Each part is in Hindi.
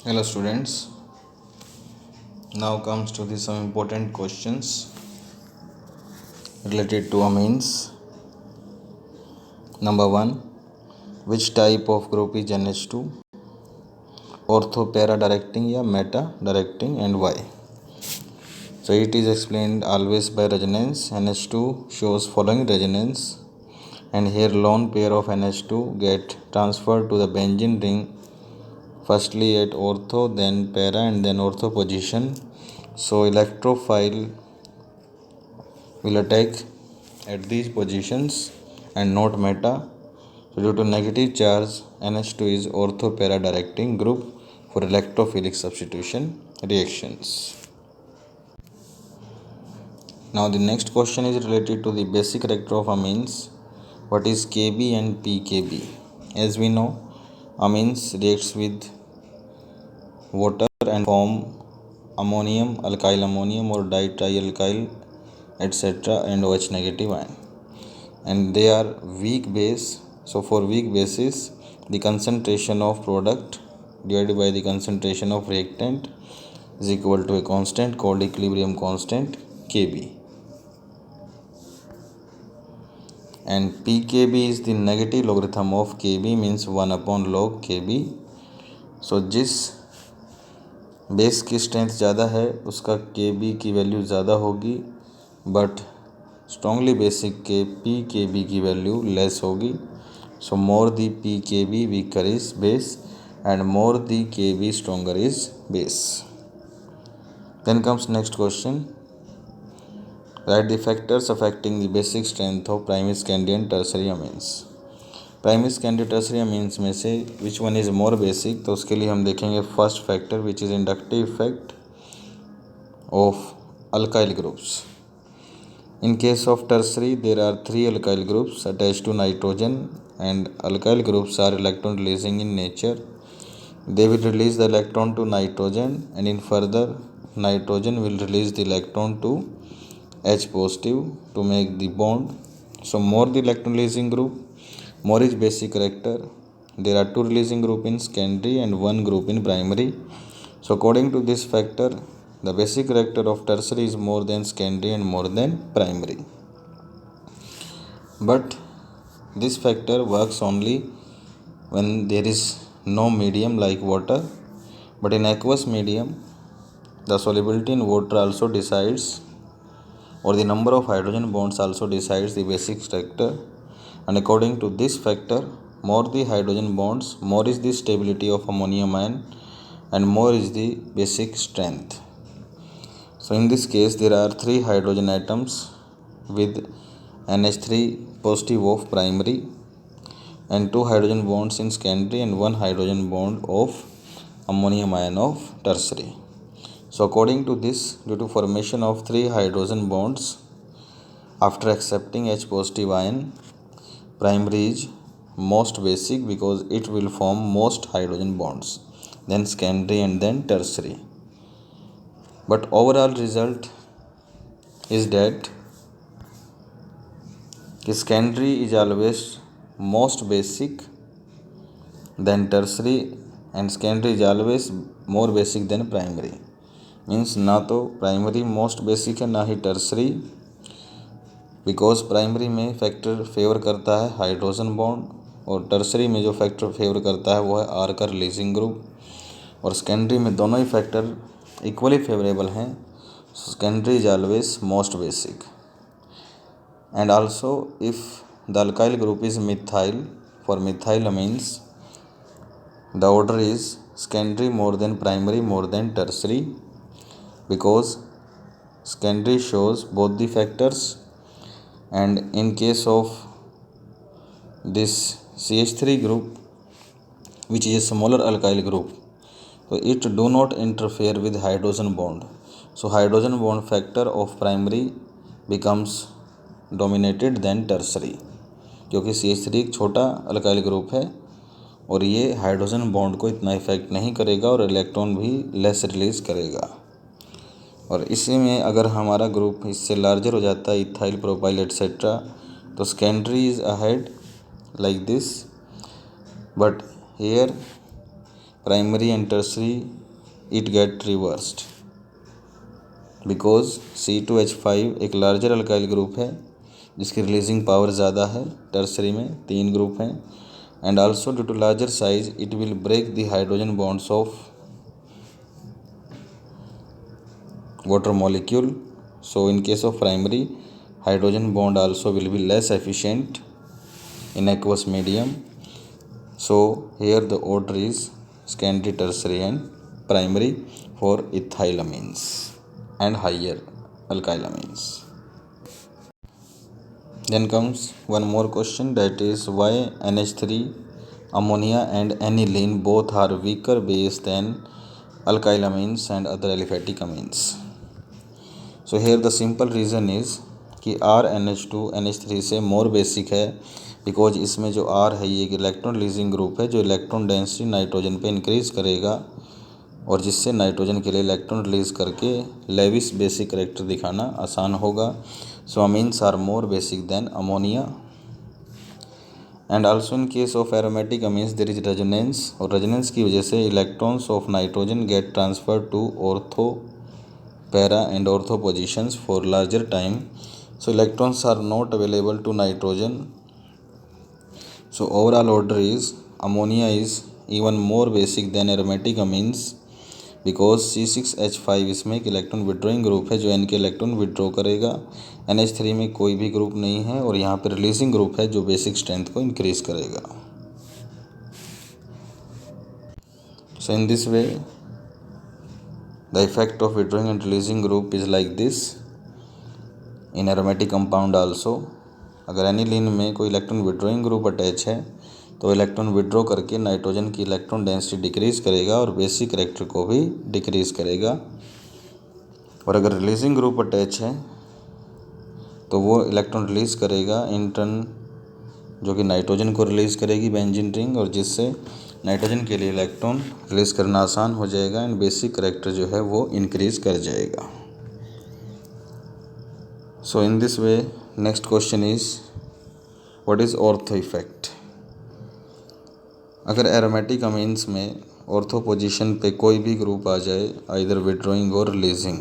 Hello students, now comes to the some important questions related to amines. Number 1, which type of group is NH2? Ortho para directing या meta directing and why? So it is explained always by resonance. NH2 shows following resonance, and here lone pair of NH2 get transferred to the benzene ring firstly at ortho, then para and then ortho position. So electrophile will attack at these positions and not meta. So due to negative charge, NH2 is ortho para directing group for electrophilic substitution reactions. Now the next question is related to the basic character of amines. What is Kb and pKb? As we know, amines reacts with water and form ammonium, alkyl ammonium or ditrialkyl etc. and OH negative ion, and they are weak base. So for weak bases, the concentration of product divided by the concentration of reactant is equal to a constant called equilibrium constant Kb, and pKb is the negative logarithm of Kb, means 1 upon log Kb. So जिस बेस की स्ट्रेंथ ज़्यादा है उसका Kb की वैल्यू ज़्यादा होगी, बट स्ट्रॉन्गली बेसिक के pKb की वैल्यू लेस होगी. So more the pKb weaker is base and more the Kb stronger is base. Then comes next question. Write the factors affecting the basic strength of primary, secondary and tertiary amines. Primary, secondary, tertiary amines में से which one is more basic, तो उसके लिए हम देखेंगे first factor which is inductive effect of alkyl groups. In case of tertiary, there are 3 alkyl groups attached to nitrogen, and alkyl groups are electron releasing in nature. They will release the electron to nitrogen, and in further nitrogen will release the electron to H positive to make the bond. So more the electron releasing group, more is basic character. There are 2 releasing group in secondary and 1 group in primary. So according to this factor, the basic character of tertiary is more than secondary and more than primary. But this factor works only when there is no medium like water. But in aqueous medium, the solubility in water also decides, or the number of hydrogen bonds also decides the basic factor. And according to this factor, more the hydrogen bonds, more is the stability of ammonium ion, and more is the basic strength. So in this case, there are 3 hydrogen atoms with NH3 positive of primary, and 2 hydrogen bonds in secondary, and 1 hydrogen bond of ammonium ion of tertiary. So according to this, due to formation of 3 hydrogen bonds after accepting H positive ion, primary is most basic because it will form most hydrogen bonds, then secondary and then tertiary. But overall result is that secondary is always most basic than tertiary, and secondary is always more basic than primary. Means ना तो प्राइमरी मोस्ट बेसिक है ना ही टर्सरी, बिकॉज प्राइमरी में फैक्टर फेवर करता है हाइड्रोजन बॉन्ड, और टर्सरी में जो फैक्टर फेवर करता है वो है आर का रिलीजिंग ग्रुप, और सेकेंडरी में दोनों ही फैक्टर इक्वली फेवरेबल हैं. Secondary is always most basic. And also if the alkyl group is methyl, for methyl amines the order is secondary more than primary more than tertiary, because secondary shows both the factors. And in case of this CH3 group, which is a smaller alkyl group, so it do not interfere with hydrogen bond. So hydrogen bond factor of primary becomes dominated than tertiary, क्योंकि CH3 एक छोटा अल्काइल ग्रुप है और ये हाइड्रोजन बॉन्ड को इतना इफेक्ट नहीं करेगा और इलेक्ट्रॉन भी लेस रिलीज करेगा. और इसी में अगर हमारा ग्रुप इससे लार्जर हो जाता है, इथाइल, प्रोपाइल एट्सेट्रा, तो secondary is ahead like this. But here primary and tertiary it get reversed because C2H5 एक लार्जर अल्काइल ग्रुप है जिसकी रिलीजिंग पावर ज़्यादा है। टर्सरी में 3 ग्रुप हैं and also due to larger size it will break the hydrogen bonds of water molecule. So in case of primary, hydrogen bond also will be less efficient in aqueous medium. So here the order is secondary, tertiary and primary for ethylamines and higher alkylamines. Then comes one more question, that is why NH3, ammonia and aniline both are weaker base than alkylamines and other aliphatic amines. So here the simple reason is कि RNH2 NH3 से मोर बेसिक है बिकॉज इसमें जो R है ये एक इलेक्ट्रॉन रिलीजिंग ग्रुप है जो इलेक्ट्रॉन डेंसिटी नाइट्रोजन पे इंक्रीज़ करेगा और जिससे नाइट्रोजन के लिए इलेक्ट्रॉन रिलीज़ करके लेविस बेसिक कैरेक्टर दिखाना आसान होगा। So amines are more basic than ammonia and also in case of aromatic amines there is resonance और रेजोनेंस की वजह से electrons of nitrogen get transfer to ortho para and ortho positions for larger time. So electrons are not available to nitrogen. So overall order is ammonia is even more basic than aromatic amines because C6H5 इसमें एक इलेक्ट्रॉन विड्रॉइंग ग्रुप है जो N के इलेक्ट्रॉन विड्रॉ करेगा। NH3 में कोई भी ग्रुप नहीं है और यहाँ पर रिलीजिंग ग्रुप है जो बेसिक स्ट्रेंथ को इंक्रीज करेगा। So in this way the effect of withdrawing and releasing group is like this in aromatic compound also. अगर एनिलीन में कोई इलेक्ट्रॉन विड्रॉइंग ग्रुप अटैच है तो इलेक्ट्रॉन विड्रॉ करके नाइट्रोजन की इलेक्ट्रॉन डेंसिटी डिक्रीज करेगा और बेसिक कैरेक्टर को भी डिक्रीज करेगा। और अगर रिलीजिंग ग्रुप अटैच है तो वो इलेक्ट्रॉन रिलीज़ करेगा इन टर्न जो कि नाइट्रोजन को रिलीज़ करेगी बेंजीन रिंग और जिससे नाइट्रोजन के लिए इलेक्ट्रॉन रिलीज़ करना आसान हो जाएगा एंड बेसिक कैरेक्टर जो है वो इंक्रीज़ कर जाएगा। So in this way next question is what is ortho effect. अगर एरोमेटिक अमीन्स में ऑर्थो पोजीशन पे कोई भी ग्रुप आ जाए आइदर विड्रॉइंग और releasing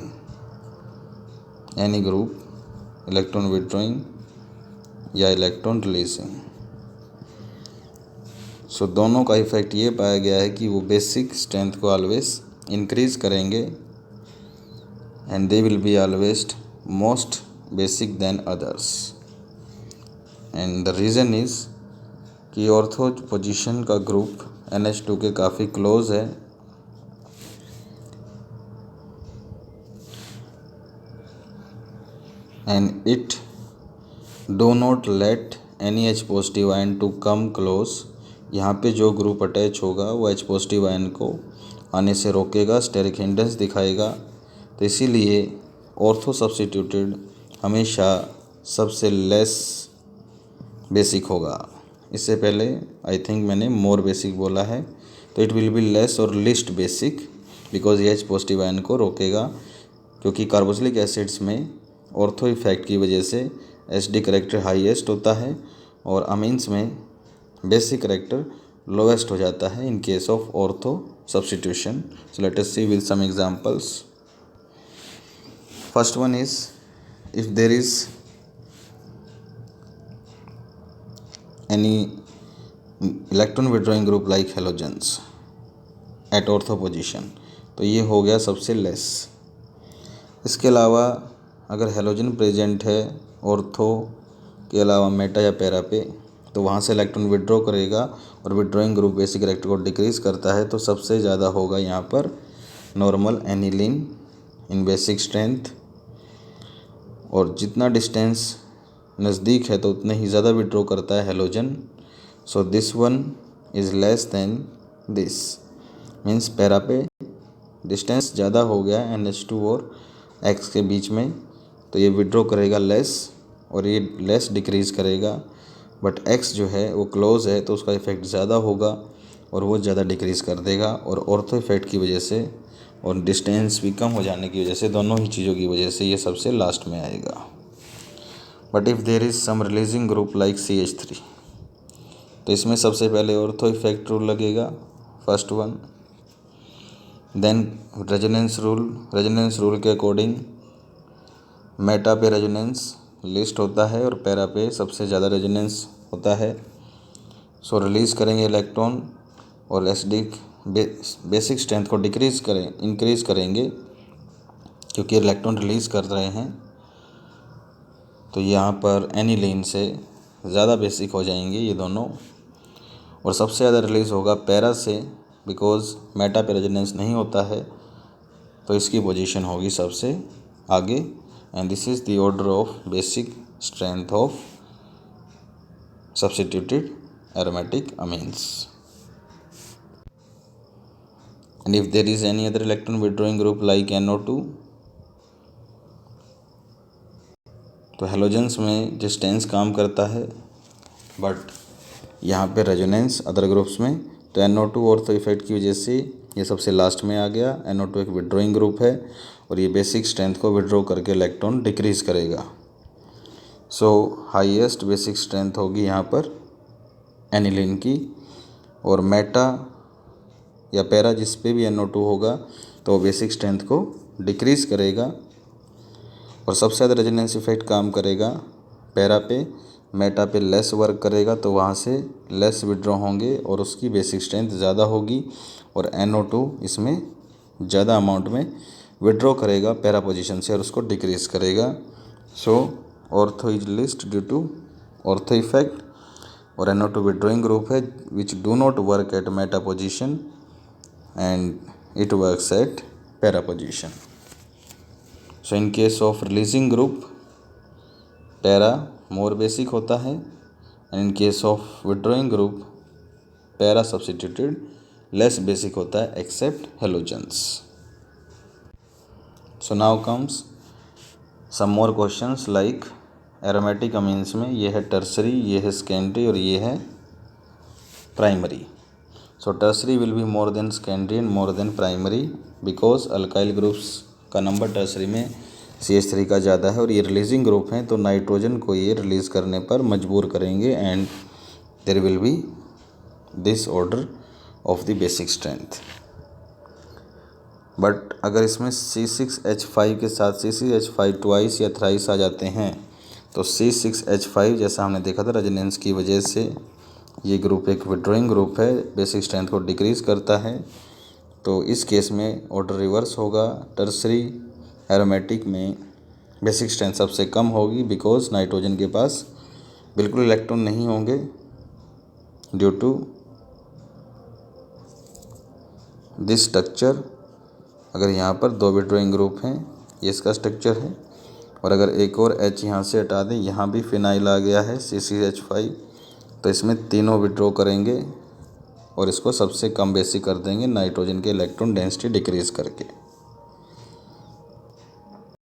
any group electron withdrawing या इलेक्ट्रॉन रिलीजिंग, सो दोनों का इफ़ेक्ट ये पाया गया है कि वो बेसिक स्ट्रेंथ को ऑलवेज इंक्रीज़ करेंगे and they will be always most basic than others and the reason is कि ऑर्थो पोजीशन का ग्रुप NH2 के काफ़ी क्लोज है and it do not let any H positive ion to come close. यहाँ पे जो ग्रुप अटैच होगा वो H पॉजिटिव आयन को आने से रोकेगा, स्टेरिक हिंडेंस दिखाएगा। तो इसीलिए ऑर्थो सब्स्टिट्यूटेड हमेशा सबसे लेस बेसिक होगा। इससे पहले आई थिंक मैंने मोर बेसिक बोला है, तो इट विल बी लेस और लिस्ट बेसिक बिकॉज ये H पॉजिटिव आयन को रोकेगा क्योंकि कार्बोक्सिलिक एसिड्स में ऑर्थो इफेक्ट की वजह से HD करेक्टर हाईएस्ट होता है और अमीन्स में बेसिक करेक्टर लोवेस्ट हो जाता है in case of ortho substitution. So let us see with some examples. First one is if there is any electron withdrawing group like halogens at ortho position, तो ये हो गया सबसे लेस। इसके अलावा अगर हेलोजन प्रेजेंट है ऑर्थो के अलावा मेटा या पैरा पे तो वहाँ से इलेक्ट्रॉन विड्रॉ करेगा और विड्रॉइंग ग्रुप बेसिक कैरेक्टर को डिक्रीज़ करता है, तो सबसे ज़्यादा होगा यहाँ पर नॉर्मल एनिलीन इन बेसिक स्ट्रेंथ और जितना डिस्टेंस नज़दीक है तो उतने ही ज़्यादा विड्रॉ करता है halogen. So this one is less than this means para पे डिस्टेंस ज़्यादा हो गया NH2 और X के बीच में, तो ये विड्रॉ करेगा लेस और ये लेस डिक्रीज़ करेगा। बट X जो है वो क्लोज है तो उसका इफ़ेक्ट ज़्यादा होगा और वो ज़्यादा डिक्रीज़ कर देगा और ऑर्थो इफेक्ट की वजह से और डिस्टेंस भी कम हो जाने की वजह से, दोनों ही चीज़ों की वजह से ये सबसे लास्ट में आएगा। But if there is some releasing group like CH3 तो इसमें सबसे पहले ऑर्थो इफेक्ट रूल लगेगा first one then resonance rule के अकॉर्डिंग मेटा पे रेजोनेंस लिस्ट होता है और पैरा पे सबसे ज़्यादा रेजोनेंस होता है। सो रिलीज़ करेंगे इलेक्ट्रॉन और एसडी बेसिक स्ट्रेंथ को इंक्रीज़ करेंगे क्योंकि इलेक्ट्रॉन रिलीज़ कर रहे हैं। तो यहाँ पर एनिलीन से ज़्यादा बेसिक हो जाएंगे ये दोनों, और सबसे ज़्यादा रिलीज़ होगा पैरा से, बिकॉज मेटा पे रेजोनेंस नहीं होता है, तो इसकी पोजीशन होगी सबसे आगे। And this is the order of basic strength of substituted aromatic amines. And if there is any other electron withdrawing group like NO2, तो हेलोजेंस में डिस्टेंस काम करता है, बट यहाँ पे रेजोनेंस अदर ग्रुप्स में। तो NO2 ऑर्थो इफेक्ट की वजह से ये सबसे लास्ट में आ गया। NO2 एक विड्रॉइंग ग्रुप है और ये बेसिक स्ट्रेंथ को विड्रॉ करके इलेक्ट्रॉन डिक्रीज़ करेगा। सो हाईएस्ट बेसिक स्ट्रेंथ होगी यहाँ पर एनिलीन की, और मेटा या पैरा जिस पे भी NO2 होगा तो बेसिक स्ट्रेंथ को डिक्रीज़ करेगा, और सबसे ज़्यादा रेजोनेंस इफेक्ट काम करेगा पैरा पे। मेटा पे लेस वर्क करेगा तो वहाँ से लेस विड्रॉ होंगे और उसकी बेसिक स्ट्रेंथ ज़्यादा होगी, और NO2 इसमें ज़्यादा अमाउंट में विड्रॉ करेगा पैरा पोजीशन से और उसको डिक्रीज़ करेगा। So ortho is least due to ortho effect, और NO2 विड्रॉइंग ग्रुप है which do not work at meta position and it works at para position. So in case of releasing group, para more basic होता है, and in case of withdrawing group, para substituted less basic होता है except halogens. So now comes some more questions like aromatic amines में ये है tertiary, ये है secondary और ये है primary. So tertiary will be more than secondary and more than primary because alkyl groups का नंबर tertiary में CH3 का ज़्यादा है, और ये रिलीजिंग ग्रुप हैं तो नाइट्रोजन को ये रिलीज़ करने पर मजबूर करेंगे, and there will be this order of the basic strength. But अगर इसमें C6H5 के साथ C6H5 ट्वाइस या थ्राइस आ जाते हैं तो C6H5 जैसा हमने देखा था रेजोनेंस की वजह से ये ग्रुप एक विड्रॉइंग ग्रुप है, बेसिक स्ट्रेंथ को डिक्रीज़ करता है, तो इस केस में ऑर्डर रिवर्स होगा। टर्सरी एरोमेटिक में बेसिक स्ट्रेंथ सबसे कम होगी बिकॉज नाइट्रोजन के पास बिल्कुल इलेक्ट्रॉन नहीं होंगे ड्यू टू दिस स्ट्रक्चर। अगर यहाँ पर दो विड्रॉइंग ग्रुप हैं, ये इसका स्ट्रक्चर है, और अगर एक और H यहाँ से हटा दें, यहाँ भी फिनाइल आ गया है C6H5, तो इसमें तीनों विड्रॉ करेंगे और इसको सबसे कम बेसिक कर देंगे नाइट्रोजन के इलेक्ट्रॉन डेंसिटी डिक्रीज़ करके।